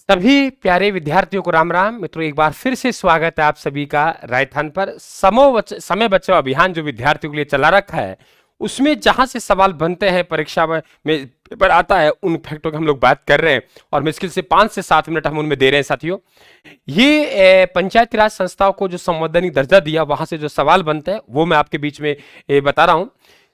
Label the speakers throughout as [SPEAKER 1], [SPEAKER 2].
[SPEAKER 1] सभी प्यारे विद्यार्थियों को राम राम। मित्रों, एक बार फिर से स्वागत है आप सभी का राजस्थान पर समय बचाओ अभियान जो विद्यार्थियों के लिए चला रखा है, उसमें जहां से सवाल बनते हैं परीक्षा में पेपर आता है, उन फैक्टों की हम लोग बात कर रहे हैं और मुश्किल से 5 से 7 मिनट हम उनमें दे रहे हैं। साथियों, ये पंचायती राज संस्थाओं को जो संवैधानिक दर्जा दिया, वहां से जो सवाल बनते हैं वो मैं आपके बीच में बता रहा हूं।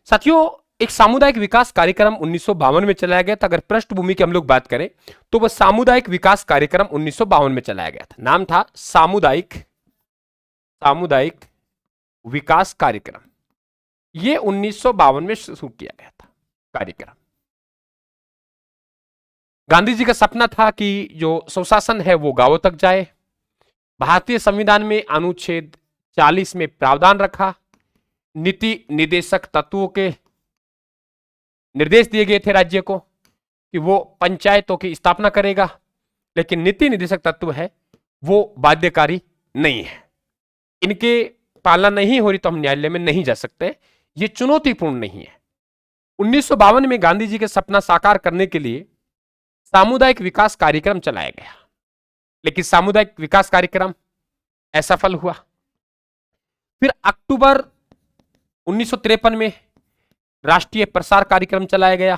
[SPEAKER 1] साथियों, एक सामुदायिक विकास कार्यक्रम 1952 में चलाया गया था। अगर पृष्ठभूमि की हम लोग बात करें तो वह सामुदायिक विकास कार्यक्रम 1952 में चलाया गया था। नाम था सामुदायिक सामुदायिक विकास कार्यक्रम। यह 1952 में शुरू किया गया था कार्यक्रम। गांधी जी का सपना था कि जो सुशासन है वो गांवों तक जाए। भारतीय संविधान में अनुच्छेद 40 में प्रावधान रखा। नीति निदेशक तत्वों के निर्देश दिए गए थे राज्य को कि वो पंचायतों की स्थापना करेगा, लेकिन नीति निदेशक तत्व है वो बाध्यकारी नहीं है। इनके पालना नहीं हो रही तो हम न्यायालय में नहीं जा सकते। ये चुनौतीपूर्ण नहीं है। 1952 में गांधी जी के सपना साकार करने के लिए सामुदायिक विकास कार्यक्रम चलाया गया, लेकिन सामुदायिक विकास कार्यक्रम असफल हुआ। फिर अक्टूबर 1953 में राष्ट्रीय प्रसार कार्यक्रम चलाया गया।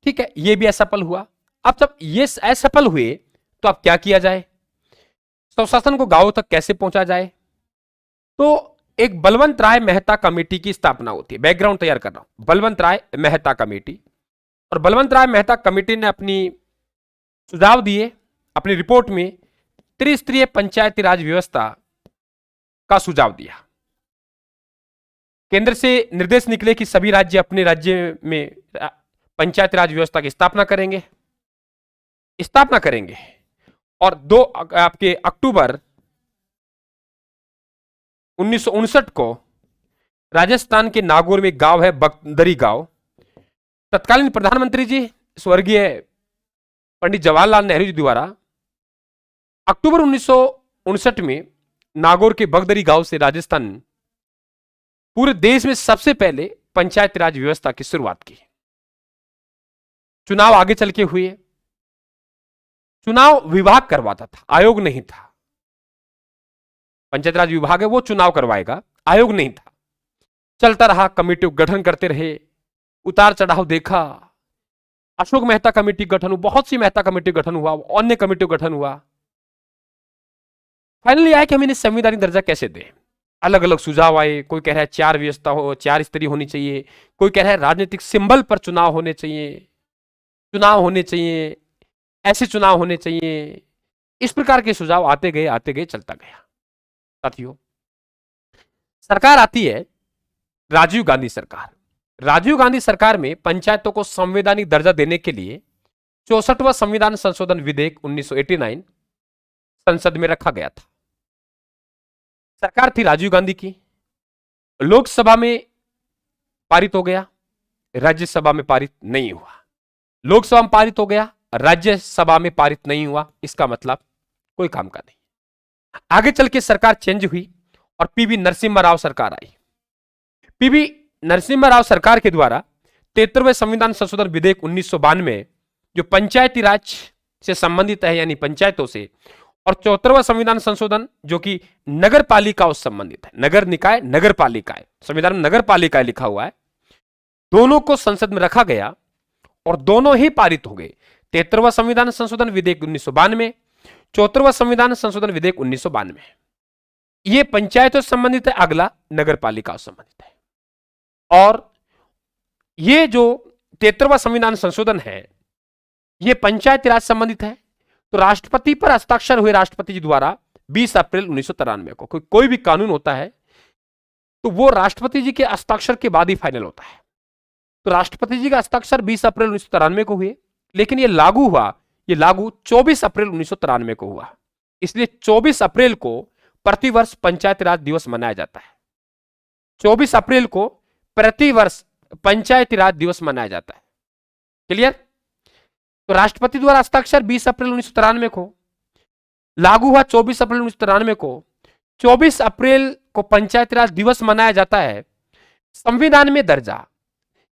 [SPEAKER 1] ठीक है, यह भी असफल हुआ। अब जब ये असफल हुए तो अब क्या किया जाए, सुशासन को गांवों तक कैसे पहुंचा जाए? तो एक बलवंत राय मेहता कमेटी की स्थापना होती है। बैकग्राउंड तैयार कर रहा हूं। बलवंत राय मेहता कमेटी, और बलवंत राय मेहता कमेटी ने अपनी सुझाव दिए अपनी रिपोर्ट में त्रिस्तरीय पंचायती राज व्यवस्था का सुझाव दिया। केंद्र से निर्देश निकले कि सभी राज्य अपने राज्य में पंचायती राज व्यवस्था की स्थापना करेंगे। और 2 आपके अक्टूबर 1959 को राजस्थान के नागौर में गांव है बगदरी गांव। तत्कालीन प्रधानमंत्री जी स्वर्गीय पंडित जवाहरलाल नेहरू जी द्वारा अक्टूबर 1959 में नागौर के बगदरी गांव से राजस्थान पूरे देश में सबसे पहले पंचायती राज व्यवस्था की शुरुआत की। चुनाव आगे चल के हुए। चुनाव विभाग करवाता था, आयोग नहीं था। पंचायती राज विभाग है वो चुनाव करवाएगा, आयोग नहीं था। चलता रहा, कमेटी गठन करते रहे, उतार चढ़ाव देखा। अशोक मेहता कमेटी गठन हुआ, बहुत सी मेहता कमेटी गठन हुआ, अन्य कमेटी गठन हुआ। फाइनली आया कि हम इन्हें संवैधानिक दर्जा कैसे दें। अलग अलग सुझाव आए। कोई कह रहा है 4 व्यवस्था हो, 4 स्तरीय होनी चाहिए। कोई कह रहा है राजनीतिक सिंबल पर चुनाव होने चाहिए, ऐसे चुनाव होने चाहिए। इस प्रकार के सुझाव आते गए चलता गया। साथियों, सरकार आती है राजीव गांधी सरकार। राजीव गांधी सरकार में पंचायतों को संवैधानिक दर्जा देने के लिए 64वां संविधान संशोधन विधेयक 1989 संसद में रखा गया था। सरकार थी राजीव गांधी की। लोकसभा में पारित हो गया, राज्यसभा में पारित नहीं हुआ। लोकसभा में पारित हो गया, राज्यसभा में पारित नहीं हुआ। इसका मतलब कोई काम का नहीं। आगे चल के सरकार चेंज हुई और पीवी नरसिम्हा राव सरकार आई। पीवी नरसिम्हा राव सरकार के द्वारा 73वें संविधान संशोधन विधेयक 1992 जो पंचायती राज से संबंधित है, यानी पंचायतों से, और 74वां संविधान संशोधन जो कि नगर पालिकाओं से संबंधित है। नगर निकाय, नगर पालिकाएं, संविधान में नगर पालिकाएं लिखा हुआ है। दोनों को संसद में रखा गया और दोनों ही पारित हो गए। 73वां संविधान संशोधन विधेयक 1992, 74वां संविधान संशोधन विधेयक 1992। यह पंचायतों से संबंधित है, अगला नगर पालिकाओं से संबंधित है। और यह जो 73वां संविधान संशोधन है, यह पंचायती राज संबंधित है। तो राष्ट्रपति पर हस्ताक्षर हुए राष्ट्रपति जी द्वारा 20 अप्रैल 1993 को। कोई भी कानून होता है तो वो राष्ट्रपति जी के हस्ताक्षर के बाद ही फाइनल होता है। तो राष्ट्रपति जी का हस्ताक्षर 20 अप्रैल 1993 को हुए, लेकिन ये लागू 24 अप्रैल 1993 को हुआ। इसलिए 24 अप्रैल को प्रतिवर्ष पंचायती राज दिवस मनाया जाता है। 24 अप्रैल को प्रतिवर्ष पंचायती राज दिवस मनाया जाता है। क्लियर? तो राष्ट्रपति द्वारा हस्ताक्षर 20 अप्रैल 1993 को, लागू हुआ 24 अप्रैल 1993 को। 24 अप्रैल को पंचायती राज दिवस मनाया जाता है। संविधान में दर्जा,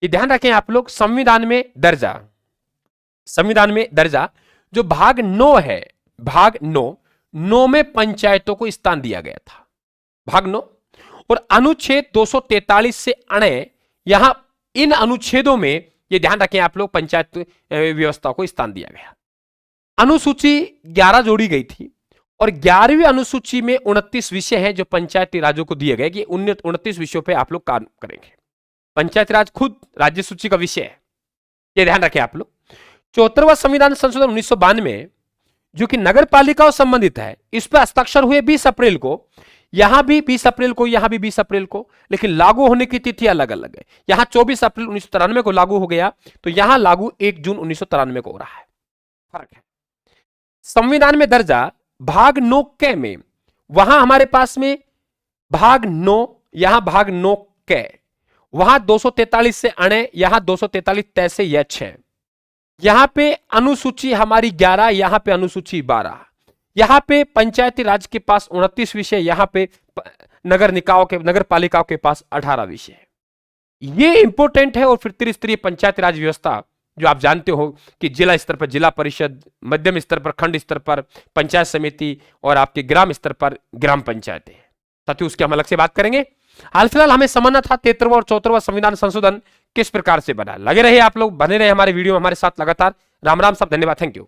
[SPEAKER 1] ये ध्यान रखें आप लोग, संविधान में दर्जा जो भाग 9 है, भाग 9 में पंचायतों को स्थान दिया गया था, भाग 9। और अनुच्छेद 243 से अणे, यहां इन अनुच्छेदों में ये ध्यान रखें आप लोग, पंचायत व्यवस्था को स्थान दिया गया। अनुसूची 11 जोड़ी गई थी और 11वीं अनुसूची में 29 विषय हैं जो पंचायती राज्यों को दिए गए कि 29 विषयों पे आप लोग काम करेंगे। पंचायती राज खुद राज्य सूची का विषय है, ये ध्यान रखें आप लोग। 74वां संविधान संशोधन 1992 जो कि नगर पालिकाओं से संबंधित है, इस पर हस्ताक्षर हुए 20 अप्रैल को, यहां भी 20 अप्रैल को, यहां भी 20 अप्रैल को, लेकिन लागू होने की तिथि अलग अलग है। यहां 24 अप्रैल 1993 को लागू हो गया, तो यहां लागू 1 जून 1993 को हो रहा है, फर्क है। संविधान में दर्जा भाग 9 के में, वहां हमारे पास में भाग 9, यहां भाग 9 के, वहां 243 से अणे, यहां 243 तय से यह 6, यहां पे अनुसूची हमारी 11, यहां पे अनुसूची 12, यहां पे पंचायती राज के पास 29 विषय, यहां पे नगर निकायों के, नगर पालिकाओं के पास 18 विषय। ये इंपॉर्टेंट है। और फिर त्रिस्तरीय पंचायती राज व्यवस्था जो आप जानते हो कि जिला स्तर पर जिला परिषद, मध्यम स्तर पर खंड स्तर पर पंचायत समिति और आपके ग्राम स्तर पर ग्राम पंचायतें, साथियों उसकी हम अलग से बात करेंगे। हाल फिलहाल हमें समझना था 73वां और 74वां संविधान संशोधन किस प्रकार से बना। लगे रहे आप लोग, बने रहे हमारे वीडियो हमारे साथ लगातार। राम राम, सब धन्यवाद, थैंक यू।